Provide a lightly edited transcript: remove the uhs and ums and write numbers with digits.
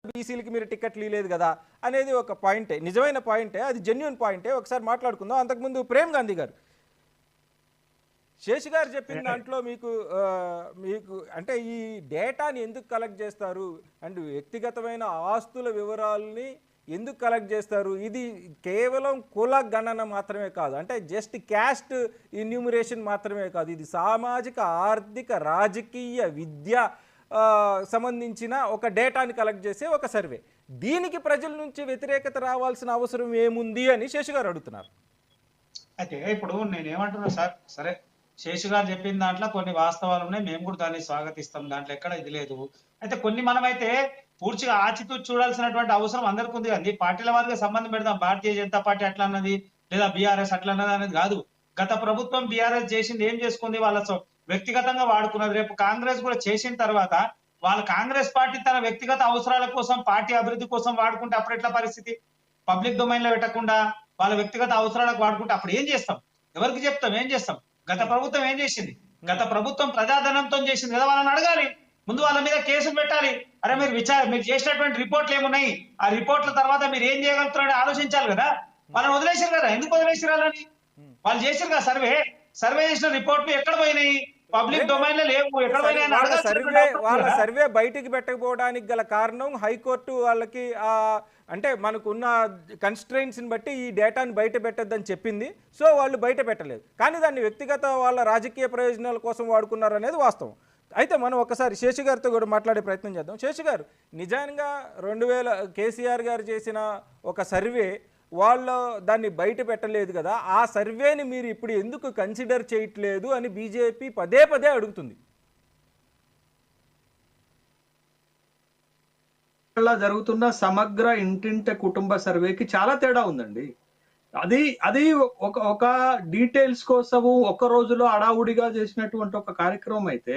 బీసీలకి మీరు టికెట్లు ఇవ్వలేదు కదా అనేది ఒక పాయింటే, నిజమైన పాయింటే, అది జెన్యున్ పాయింటే. ఒకసారి మాట్లాడుకుందాం. అంతకుముందు ప్రేమ్ గాంధీ గారు, శేష్ గారు చెప్పిన దాంట్లో మీకు మీకు అంటే ఈ డేటాని ఎందుకు కలెక్ట్ చేస్తారు అండ్ వ్యక్తిగతమైన ఆస్తుల వివరాలని ఎందుకు కలెక్ట్ చేస్తారు? ఇది కేవలం కుల గణన మాత్రమే కాదు, అంటే జస్ట్ క్యాస్ట్ ఇన్యూమరేషన్ మాత్రమే కాదు, ఇది సామాజిక, ఆర్థిక, రాజకీయ, విద్య సంబంధించిన ఒక డేటాని కలెక్ట్ చేసే ఒక సర్వే. దీనికి ప్రజల నుంచి వ్యతిరేకత రావాల్సిన అవసరం ఏముంది అని శేషు గారు అడుగుతున్నారు. అయితే ఇప్పుడు నేనేమంటున్నా సార్, సరే శేషు గారు చెప్పిన దాంట్లో కొన్ని వాస్తవాలు ఉన్నాయి, మేము కూడా దాన్ని స్వాగతిస్తాం, దాంట్లో ఎక్కడ ఇది లేదు. అయితే కొన్ని మనమైతే పూర్తిగా ఆచితూచి చూడాల్సినటువంటి అవసరం అందరికీ ఉంది అండి. పార్టీల వారిగా సంబంధం పెడదాం, భారతీయ జనతా పార్టీ అట్లా అన్నది లేదా బీఆర్ఎస్ అట్లా అన్నది అనేది కాదు. గత ప్రభుత్వం బీఆర్ఎస్ చేసింది ఏం చేసుకుంది, వాళ్ళ వ్యక్తిగతంగా వాడుకున్నది. రేపు కాంగ్రెస్ కూడా చేసిన తర్వాత వాళ్ళ కాంగ్రెస్ పార్టీ తన వ్యక్తిగత అవసరాల కోసం, పార్టీ అభివృద్ధి కోసం వాడుకుంటే అప్పుడు ఎట్లా పరిస్థితి? పబ్లిక్ డొమైన్ లో పెట్టకుండా వాళ్ళ వ్యక్తిగత అవసరాలకు వాడుకుంటే అప్పుడు ఏం చేస్తాం? ఎవరికి చెప్తాం? ఏం చేస్తాం? గత ప్రభుత్వం ఏం చేసింది? గత ప్రభుత్వం ప్రజాధనంతో చేసింది కదా, వాళ్ళని అడగాలి. ముందు వాళ్ళ మీద కేసులు పెట్టాలి. అరే మీరు చేసినటువంటి రిపోర్ట్లు ఏమున్నాయి, ఆ రిపోర్ట్ల తర్వాత మీరు ఏం చేయగలుగుతారని ఆలోచించాలి కదా. వాళ్ళని వదిలేసారు కదా. ఎందుకు వదిలేసారు వాళ్ళని? వాళ్ళు చేశారు కదా సర్వే చేసిన రిపోర్ట్లు ఎక్కడ పోయినాయి? పబ్లిక్ డొమైన్ లో లేవు. ఎక్కడ పోయినాయి? వాళ్ళ సర్వే బయటికి పెట్టకపోవడానికి గల కారణం హైకోర్టు వాళ్ళకి అంటే మనకున్న కన్స్ట్రెయిన్స్ని బట్టి ఈ డేటాను బయట పెట్టద్దని చెప్పింది. సో వాళ్ళు బయట పెట్టలేదు, కానీ దాన్ని వ్యక్తిగత వాళ్ళ రాజకీయ ప్రయోజనాల కోసం వాడుకున్నారు అనేది వాస్తవం. అయితే మనం ఒకసారి శేషు గారితో కూడా మాట్లాడే ప్రయత్నం చేద్దాం. శేషు గారు, నిజంగా 2000 కేసీఆర్ గారు చేసిన ఒక సర్వే, వాళ్ళు దాన్ని బయట పెట్టలేదు కదా, ఆ సర్వేని మీరు ఇప్పుడు ఎందుకు కన్సిడర్ చేయట్లేదు అని బీజేపీ పదే పదే అడుగుతుంది. జరుగుతున్న సమగ్ర ఇంటింటి కుటుంబ సర్వేకి చాలా తేడా ఉందండి. అది ఒక డీటెయిల్స్ కోసము ఒక రోజులో అడావుడిగా చేసినటువంటి ఒక కార్యక్రమం అయితే